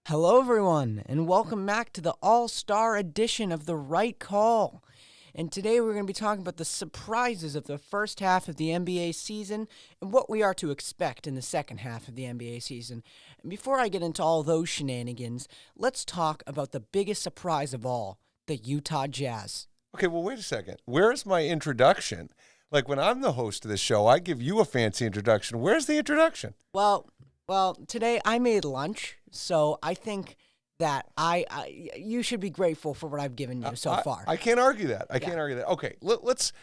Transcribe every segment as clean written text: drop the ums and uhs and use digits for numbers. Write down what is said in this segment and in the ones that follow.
Hello, everyone, and welcome back to the All-Star edition of The Right Call. And today we're going to be talking about the surprises of the first half of the NBA season and what we are to expect in the second half of the NBA season. And before I get into all those shenanigans, let's talk about the biggest surprise of all, the Utah Jazz. Okay, well, wait a second. Where's my introduction? Like when I'm the host of this show, I give you a fancy introduction. Where's the introduction? Well, today I made lunch, so I think that you should be grateful for what I've given you so far. I can't argue that. I can't argue that. Okay, let's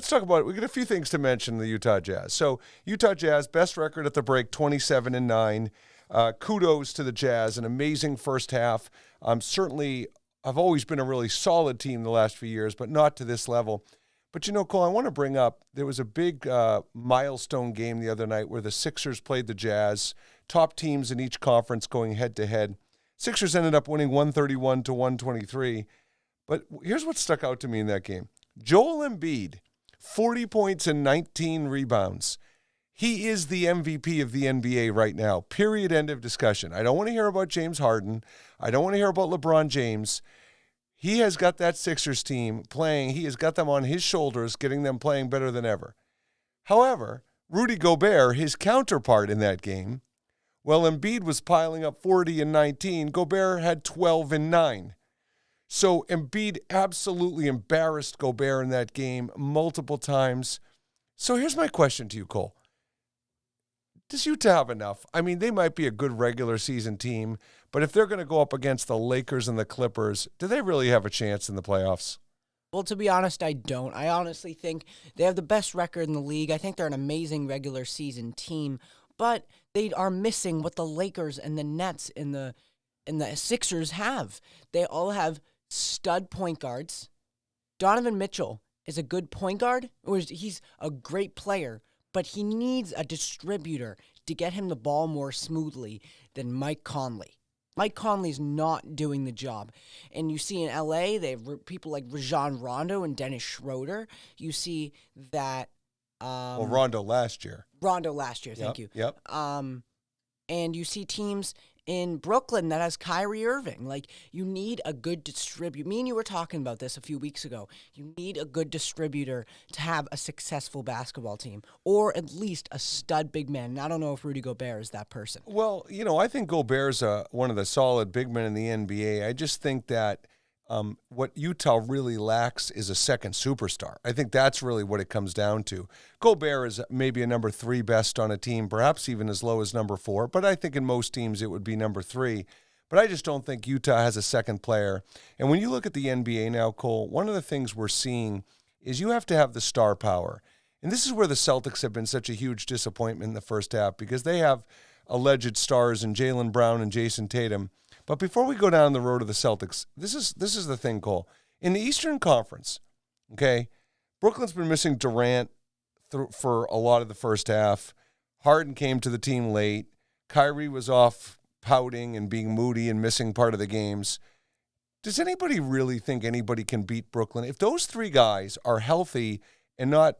talk about it. We got a few things to mention the Utah Jazz. So Utah Jazz, best record at the break, 27-9. Kudos to the Jazz, an amazing first half. Certainly, I've always been a really solid team the last few years, but not to this level. But, you know, Cole, I want to bring up, there was a big milestone game the other night where the Sixers played the Jazz, top teams in each conference going head-to-head. Sixers ended up winning 131-123. But here's what stuck out to me in that game. Joel Embiid, 40 points and 19 rebounds. He is the MVP of the NBA right now, period, end of discussion. I don't want to hear about James Harden. I don't want to hear about LeBron James. He has got that Sixers team playing. He has got them on his shoulders, getting them playing better than ever. However, Rudy Gobert, his counterpart in that game, while Embiid was piling up 40 and 19, Gobert had 12 and 9. So Embiid absolutely embarrassed Gobert in that game multiple times. So here's my question to you, Cole. Does Utah have enough? I mean, they might be a good regular season team, but if they're going to go up against the Lakers and the Clippers, do they really have a chance in the playoffs? Well, to be honest, I don't. I honestly think they have the best record in the league. I think they're an amazing regular season team, but they are missing what the Lakers and the Nets and the Sixers have. They all have stud point guards. Donovan Mitchell is a good point guard. He's a great player, but he needs a distributor to get him the ball more smoothly than Mike Conley. Mike Conley's not doing the job. And you see in LA, they have people like Rajon Rondo and Dennis Schroeder. You see that... Rondo last year. Thank you. Yep. And you see teams in Brooklyn that has Kyrie Irving. Like, you need a good distributor. Me and you were talking about this a few weeks ago. You need a good distributor to have a successful basketball team, or at least a stud big man. And I don't know if Rudy Gobert is that person. Well, you know, I think Gobert's one of the solid big men in the NBA. I just think that what Utah really lacks is a second superstar. I think that's really what it comes down to. Gobert is maybe a number 3 best on a team, perhaps even as low as number 4, but I think in most teams it would be number 3. But I just don't think Utah has a second player. And when you look at the NBA now, Cole, one of the things we're seeing is you have to have the star power. And this is where the Celtics have been such a huge disappointment in the first half, because they have alleged stars in Jaylen Brown and Jason Tatum. But before we go down the road of the Celtics, this is the thing, Cole. In the Eastern Conference, okay, Brooklyn's been missing Durant for a lot of the first half. Harden came to the team late. Kyrie was off pouting and being moody and missing part of the games. Does anybody really think anybody can beat Brooklyn? If those 3 guys are healthy and not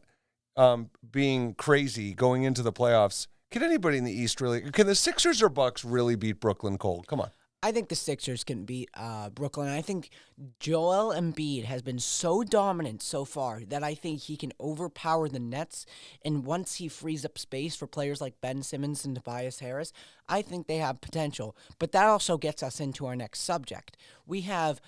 being crazy going into the playoffs, can anybody in the East really, can the Sixers or Bucks really beat Brooklyn, Cole? Come on. I think the Sixers can beat Brooklyn. I think Joel Embiid has been so dominant so far that I think he can overpower the Nets. And once he frees up space for players like Ben Simmons and Tobias Harris, I think they have potential. But that also gets us into our next subject. We have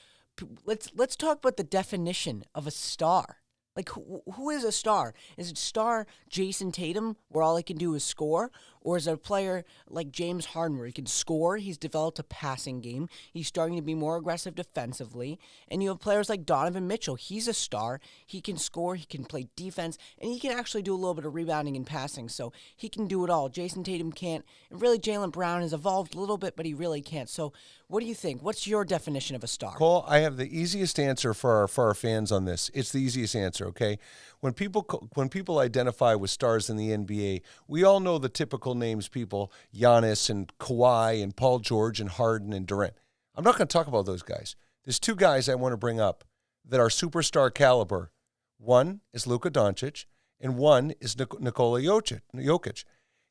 let's talk about the definition of a star. Like, who is a star? Is it star Jason Tatum, where all he can do is score? Or is it a player like James Harden, where he can score? He's developed a passing game. He's starting to be more aggressive defensively. And you have players like Donovan Mitchell. He's a star. He can score. He can play defense. And he can actually do a little bit of rebounding and passing. So he can do it all. Jason Tatum can't. And really, Jaylen Brown has evolved a little bit, but he really can't. So what do you think? What's your definition of a star? Cole, I have the easiest answer for our fans on this. It's the easiest answer, okay? When people identify with stars in the NBA, we all know the typical names people, Giannis and Kawhi and Paul George and Harden and Durant. I'm not going to talk about those guys. There's 2 guys I want to bring up that are superstar caliber. One is Luka Doncic, and one is Nikola Jokic.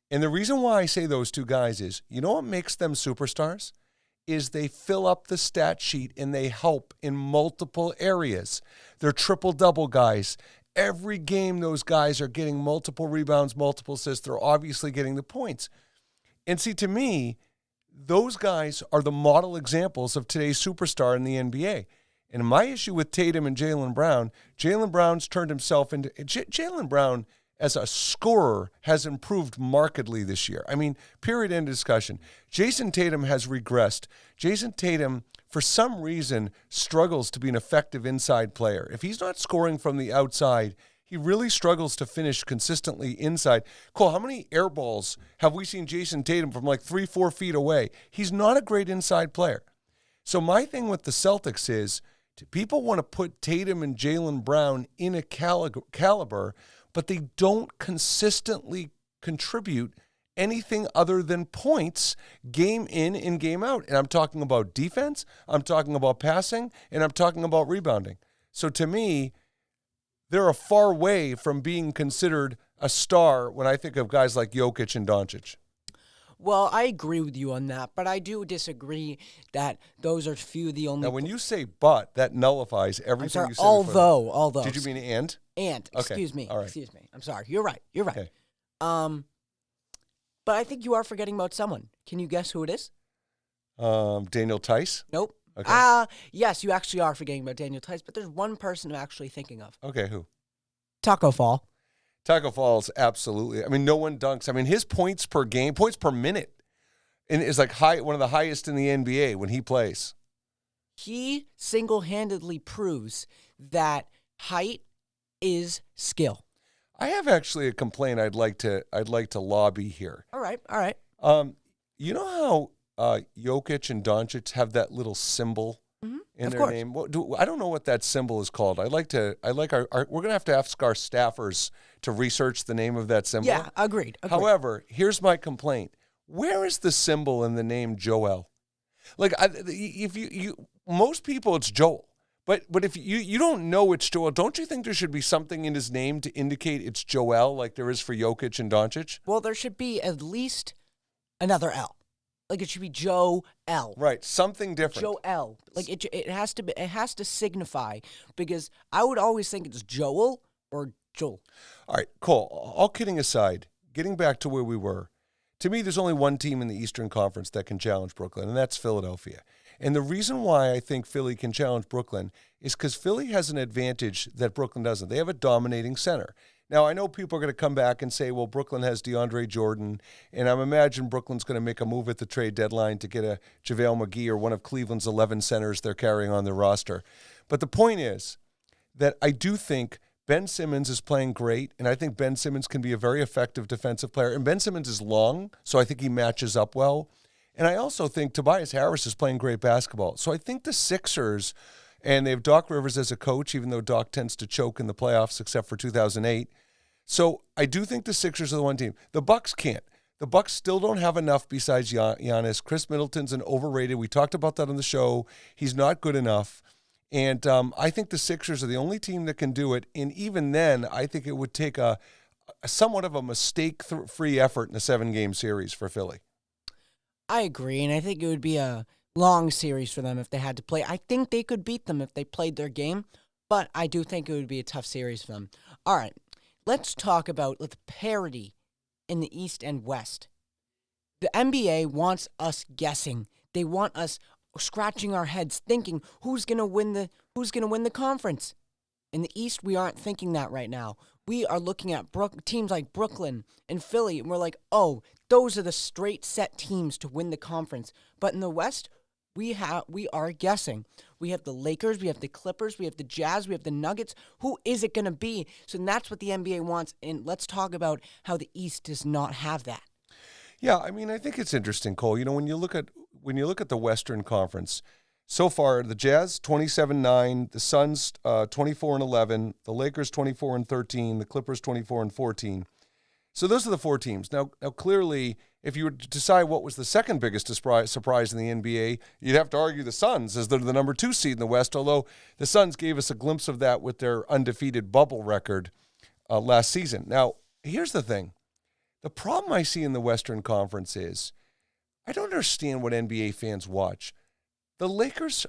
And the reason why I say those 2 guys is, you know what makes them superstars? is they fill up the stat sheet and they help in multiple areas. They're triple-double guys. Every game, those guys are getting multiple rebounds, multiple assists. They're obviously getting the points. And see, to me, those guys are the model examples of today's superstar in the NBA. And my issue with Tatum and Jaylen Brown's turned himself into Jaylen Brown as a scorer has improved markedly this year. I mean, period, end of discussion. Jason Tatum has regressed. Jason Tatum, for some reason, struggles to be an effective inside player. If he's not scoring from the outside, he really struggles to finish consistently inside. Cole, how many air balls have we seen Jason Tatum from like 3-4 feet away? He's not a great inside player. So my thing with the Celtics is people want to put Tatum and Jaylen Brown in a caliber, but they don't consistently contribute anything other than points game in and game out. And I'm talking about defense, I'm talking about passing, and I'm talking about rebounding. So to me, they're a far way from being considered a star when I think of guys like Jokic and Doncic. Well, I agree with you on that, but I do disagree that those are few of the only. Now, when you say "but," that nullifies everything I'm sorry, you said. although. Did you mean "and"? And. Okay. Excuse me. All right. Excuse me. I'm sorry. You're right. You're right. Okay. But I think you are forgetting about someone. Can you guess who it is? Daniel Tice? Nope. Okay. Yes, you actually are forgetting about Daniel Tice, but there's one person I'm actually thinking of. Okay, who? Taco Fall. Taco Falls, absolutely. I mean, no one dunks. I mean, his points per game, points per minute, is like one of the highest in the NBA when he plays. He single-handedly proves that height is skill. I have actually a complaint I'd like to lobby here. All right. You know how Jokic and Doncic have that little symbol in their name? I don't know what that symbol is called. We're gonna have to ask our staffers to research the name of that symbol. Yeah, agreed. However, here's my complaint: where is the symbol in the name Joel? Like, if you most people, it's Joel. But if you don't know it's Joel, don't you think there should be something in his name to indicate it's Joel, like there is for Jokic and Doncic? Well, there should be at least another L. Like it should be Joe L. Right, something different. Joe L. Like it has to signify, because I would always think it's Joel or Joel. All right, Cole, all kidding aside, getting back to where we were, to me there's only one team in the Eastern Conference that can challenge Brooklyn, and that's Philadelphia. And the reason why I think Philly can challenge Brooklyn is because Philly has an advantage that Brooklyn doesn't. They have a dominating center. Now, I know people are going to come back and say, well, Brooklyn has DeAndre Jordan, and I imagine Brooklyn's going to make a move at the trade deadline to get a JaVale McGee or one of Cleveland's 11 centers they're carrying on their roster. But the point is that I do think Ben Simmons is playing great, and I think Ben Simmons can be a very effective defensive player. And Ben Simmons is long, so I think he matches up well. And I also think Tobias Harris is playing great basketball. So I think the Sixers, and they have Doc Rivers as a coach, even though Doc tends to choke in the playoffs, except for 2008. So I do think the Sixers are the one team. The Bucks can't. The Bucks still don't have enough besides Giannis. Chris Middleton's an overrated. We talked about that on the show. He's not good enough. And I think the Sixers are the only team that can do it. And even then, I think it would take a somewhat of a mistake-free effort in a 7-game series for Philly. I agree, and I think it would be a long series for them if they had to play. I think they could beat them if they played their game, but I do think it would be a tough series for them. All right, let's talk about the parity in the East and West. The NBA wants us guessing. They want us scratching our heads, thinking who's gonna win the conference. In the East, we aren't thinking that right now. We are looking at teams like Brooklyn and Philly, and we're like, oh, those are the straight set teams to win the conference. But in the West, we are guessing. We have the Lakers, we have the Clippers, we have the Jazz, we have the Nuggets. Who is it going to be? So that's what the NBA wants, and let's talk about how the East does not have that. Yeah, I mean, I think it's interesting, Cole. You know, when you look at the Western Conference, so far the Jazz 27-9, the Suns 24-11, the Lakers 24-13, the Clippers 24-14. So those are the 4 teams. Now clearly, if you were to decide what was the second biggest surprise in the NBA, you'd have to argue the Suns, as they're the number 2 seed in the West, although the Suns gave us a glimpse of that with their undefeated bubble record last season. Now, here's the thing. The problem I see in the Western Conference is I don't understand what NBA fans watch. The Lakers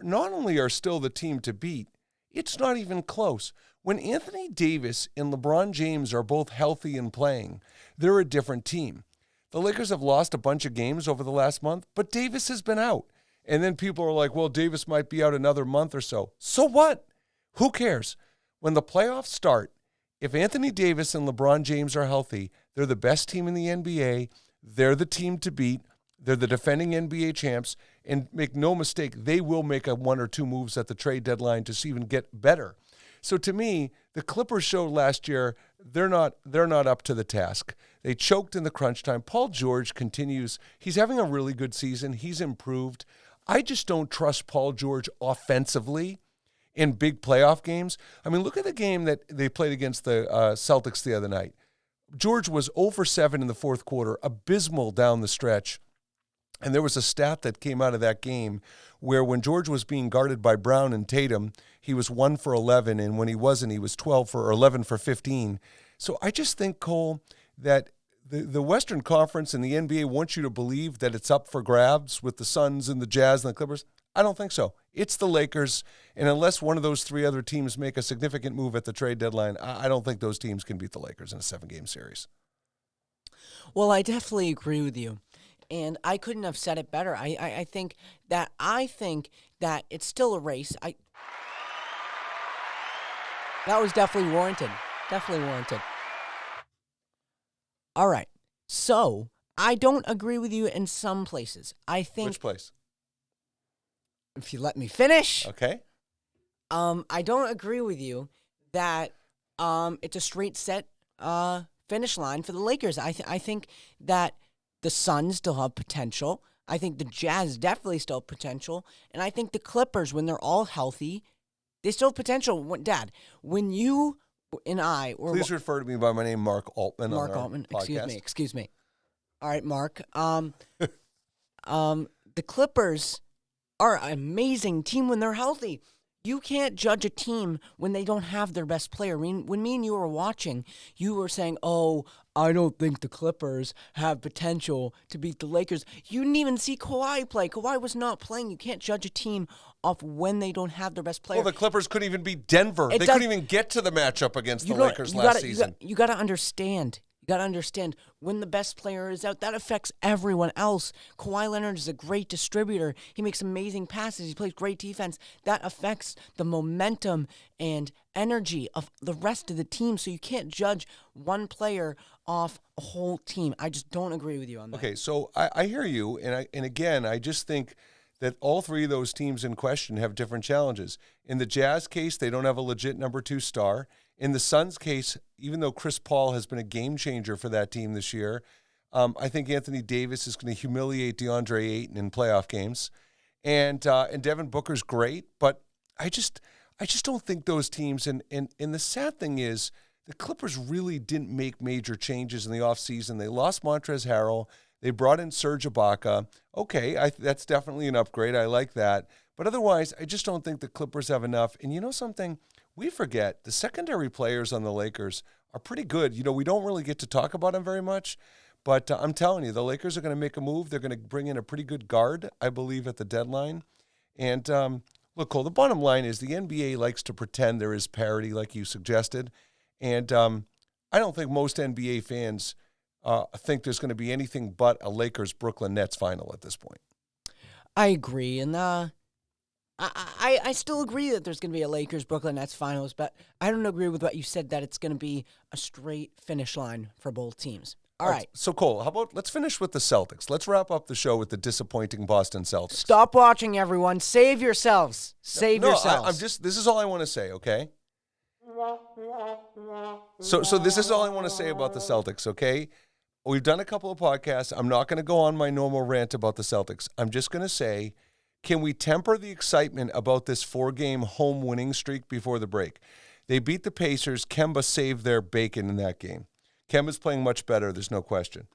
not only are still the team to beat, it's not even close. When Anthony Davis and LeBron James are both healthy and playing, they're a different team. The Lakers have lost a bunch of games over the last month, but Davis has been out. And then people are like, well, Davis might be out another month or so. So what? Who cares? When the playoffs start, if Anthony Davis and LeBron James are healthy, they're the best team in the NBA. They're the team to beat. They're the defending NBA champs. And make no mistake, they will make a 1 or 2 moves at the trade deadline to even get better. So to me, the Clippers showed last year they're not up to the task. They choked in the crunch time. Paul George continues. He's having a really good season. He's improved. I just don't trust Paul George offensively in big playoff games. I mean, look at the game that they played against the Celtics the other night. George was 0 for 7 in the fourth quarter, abysmal down the stretch. And there was a stat that came out of that game where when George was being guarded by Brown and Tatum, he was 1 for 11, and when he wasn't, he was 11 for 15. So I just think, Cole, that the Western Conference and the NBA wants you to believe that it's up for grabs with the Suns and the Jazz and the Clippers. I don't think so. It's the Lakers, and unless one of those 3 other teams make a significant move at the trade deadline, I don't think those teams can beat the Lakers in a 7-game series. Well, I definitely agree with you. And I couldn't have said it better. I think that it's still a race. That was definitely warranted. Definitely warranted. All right. So I don't agree with you in some places. I think. Which place? If you let me finish. Okay. I don't agree with you that it's a straight set finish line for the Lakers. I think that the Suns still have potential. I think the Jazz definitely still have potential. And I think the Clippers, when they're all healthy, they still have potential. Dad, when you and I were... Please refer to me by my name, Mark Altman. Mark Altman. Podcast. Excuse me. All right, Mark. The Clippers are an amazing team when they're healthy. You can't judge a team when they don't have their best player. I mean, when me and you were watching, you were saying, oh, I don't think the Clippers have potential to beat the Lakers. You didn't even see Kawhi play. Kawhi was not playing. You can't judge a team off when they don't have their best player. Well, the Clippers couldn't even beat Denver. They couldn't even get to the matchup against the Lakers last season. You got to understand. You got to understand, when the best player is out, that affects everyone else. Kawhi Leonard is a great distributor. He makes amazing passes. He plays great defense. That affects the momentum and energy of the rest of the team. So you can't judge one player off a whole team. I just don't agree with you on that. Okay, so I hear you, and again, I just think that all 3 of those teams in question have different challenges. In the Jazz case, they don't have a legit number 2 star. In the Suns case, even though Chris Paul has been a game changer for that team this year, I think Anthony Davis is going to humiliate DeAndre Ayton in playoff games, and Devin Booker's great, but I just don't think those teams. And the sad thing is, the Clippers really didn't make major changes in the offseason. They lost Montrezl Harrell. They brought in Serge Ibaka. Okay, that's definitely an upgrade. I like that. But otherwise, I just don't think the Clippers have enough. And you know something? We forget the secondary players on the Lakers are pretty good. You know, we don't really get to talk about them very much, but I'm telling you, the Lakers are going to make a move. They're going to bring in a pretty good guard, I believe, at the deadline. And look, Cole, the bottom line is the NBA likes to pretend there is parity, like you suggested. And I don't think most NBA fans think there's going to be anything but a Lakers-Brooklyn Nets final at this point. I agree, and I still agree that there's going to be a Lakers-Brooklyn Nets finals, but I don't agree with what you said that it's going to be a straight finish line for both teams. All right. So, Cole, how about let's finish with the Celtics. Let's wrap up the show with the disappointing Boston Celtics. Stop watching, everyone. Save yourselves. Save yourselves. This is all I want to say, okay? So this is all I want to say about the Celtics, okay? We've done a couple of podcasts. I'm not going to go on my normal rant about the Celtics. I'm just going to say, can we temper the excitement about this 4-game home winning streak before the break? They beat the Pacers. Kemba saved their bacon in that game. Kemba's playing much better, there's no question.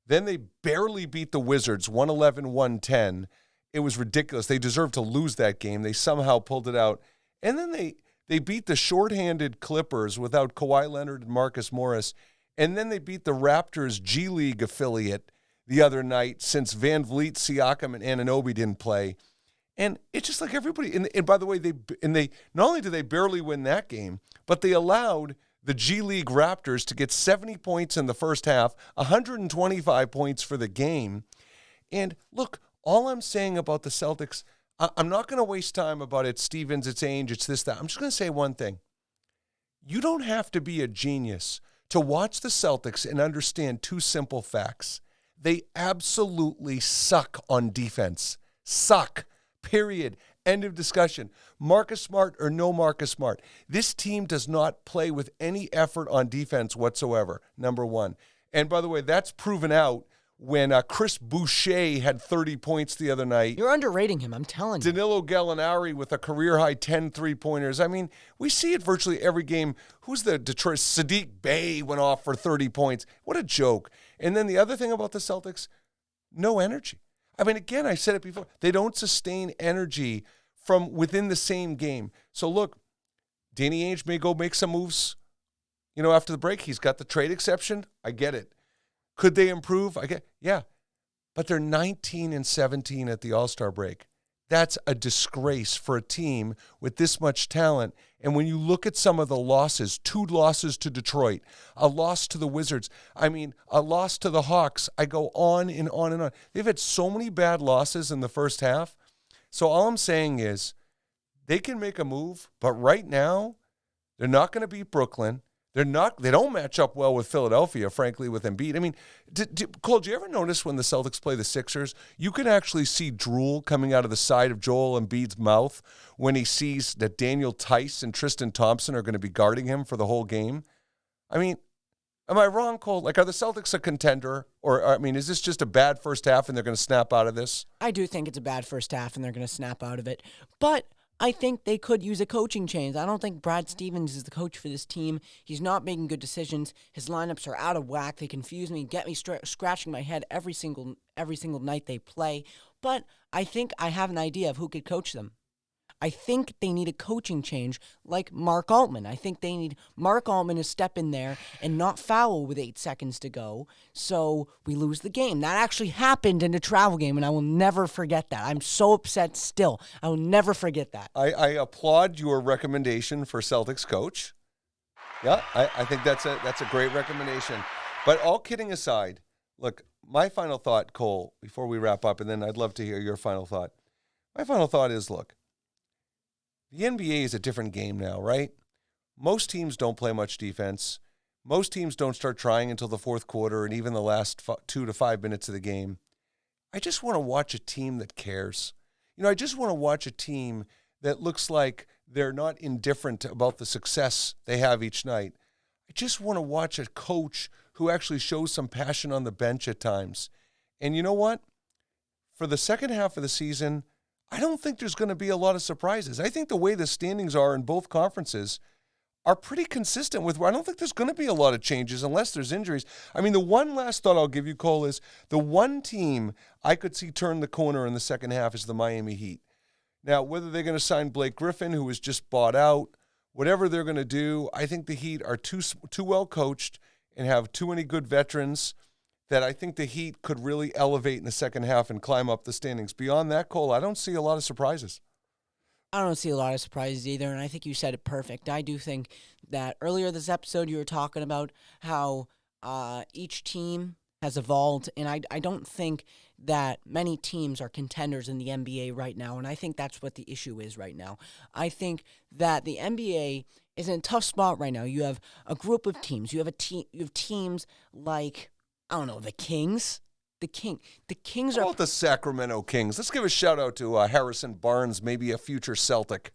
Then they barely beat the Wizards, 111-110. It was ridiculous. They deserved to lose that game. They somehow pulled it out. And then they beat the shorthanded Clippers without Kawhi Leonard and Marcus Morris. And then they beat the Raptors G League affiliate, the other night since Van Vliet, Siakam, and Anunoby didn't play. And it's just like everybody. And by the way, they not only did they barely win that game, but they allowed the G League Raptors to get 70 points in the first half, 125 points for the game. And look, all I'm saying about the Celtics, I'm not going to waste time about it, Stevens, it's Ainge, it's this, that. I'm just going to say one thing. You don't have to be a genius to watch the Celtics and understand two simple facts. They absolutely suck on defense. Suck. Period. End of discussion. Marcus Smart or no Marcus Smart. This team does not play with any effort on defense whatsoever, number one. And by the way, that's proven out when Chris Boucher had 30 points the other night. You're underrating him, I'm telling you. Danilo Gallinari with a career-high 10 three-pointers. I mean, we see it virtually every game. Who's the Detroit? Sadiq Bey went off for 30 points. What a joke. And then the other thing about the Celtics, no energy. I mean, again, I said it before. They don't sustain energy from within the same game. So, look, Danny Ainge may go make some moves, after the break. He's got the trade exception. I get it. Could they improve? Yeah. But they're 19-17 at the All-Star break. That's a disgrace for a team with this much talent. And when you look at some of the losses, 2 losses to Detroit, a loss to the Wizards, a loss to the Hawks, I go on and on and on. They've had so many bad losses in the first half. So all I'm saying is they can make a move, but right now they're not going to beat Brooklyn. They don't match up well with Philadelphia, frankly, with Embiid. I mean, Cole, do you ever notice when the Celtics play the Sixers, you can actually see drool coming out of the side of Joel Embiid's mouth when he sees that Daniel Tice and Tristan Thompson are going to be guarding him for the whole game? I mean, am I wrong, Cole? Like, are the Celtics a contender? Or, is this just a bad first half and they're going to snap out of this? I do think it's a bad first half and they're going to snap out of it. But I think they could use a coaching change. I don't think Brad Stevens is the coach for this team. He's not making good decisions. His lineups are out of whack. They confuse me, get me scratching my head every single night they play. But I think I have an idea of who could coach them. I think they need a coaching change like Mark Altman. I think they need Mark Altman to step in there and not foul with 8 seconds to go, so we lose the game. That actually happened in a travel game, and I will never forget that. I'm so upset still. I will never forget that. I applaud your recommendation for Celtics coach. Yeah, I think that's a great recommendation. But all kidding aside, look, my final thought, Cole, before we wrap up, and then I'd love to hear your final thought. My final thought is, look, the NBA is a different game now, right? Most teams don't play much defense. Most teams don't start trying until the fourth quarter and even the last 2 to 5 minutes of the game. I just want to watch a team that cares. I just want to watch a team that looks like they're not indifferent about the success they have each night. I just want to watch a coach who actually shows some passion on the bench at times. And you know what? For the second half of the season, I don't think there's going to be a lot of surprises. I think the way the standings are in both conferences are pretty consistent with where I don't think there's going to be a lot of changes unless there's injuries. The one last thought I'll give you, Cole, is the one team I could see turn the corner in the second half is the Miami Heat. Now, whether they're going to sign Blake Griffin, who was just bought out, whatever they're going to do, I think the Heat are too well coached and have too many good veterans that I think the Heat could really elevate in the second half and climb up the standings. Beyond that, Cole, I don't see a lot of surprises. I don't see a lot of surprises either, and I think you said it perfect. I do think that earlier this episode you were talking about how each team has evolved, and I don't think that many teams are contenders in the NBA right now, and I think that's what the issue is right now. I think that the NBA is in a tough spot right now. You have a group of teams. You have teams like, I don't know, the Kings. The Kings How are... about the Sacramento Kings? Let's give a shout-out to Harrison Barnes, maybe a future Celtic.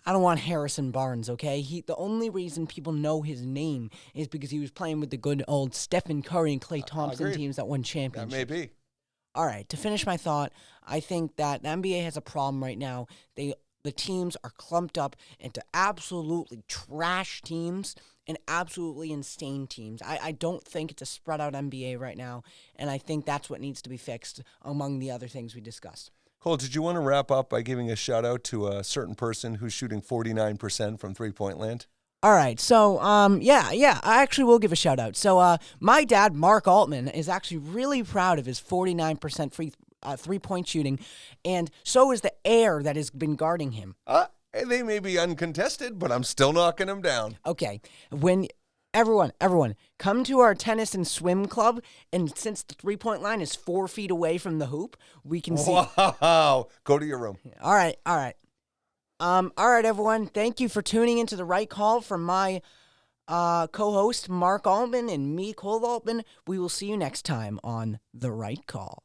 I don't want Harrison Barnes, okay? The only reason people know his name is because he was playing with the good old Stephen Curry and Klay Thompson teams that won championships. That may be. All right, to finish my thought, I think that the NBA has a problem right now. The teams are clumped up into absolutely trash teams and absolutely insane teams. I don't think it's a spread out NBA right now, and I think that's what needs to be fixed among the other things we discussed. Cole, did you want to wrap up by giving a shout out to a certain person who's shooting 49% from three-point land? All right, so yeah, I actually will give a shout out. So my dad, Mark Altman, is actually really proud of his 49% free 3-point shooting, and so is the heir that has been guarding him. They may be uncontested, but I'm still knocking them down. Okay, when everyone, come to our tennis and swim club, and since the 3-point line is 4 feet away from the hoop, we can see. Wow! Go to your room. All right. All right, everyone. Thank you for tuning into The Right Call from my co-host, Mark Altman, and me, Cole Altman. We will see you next time on The Right Call.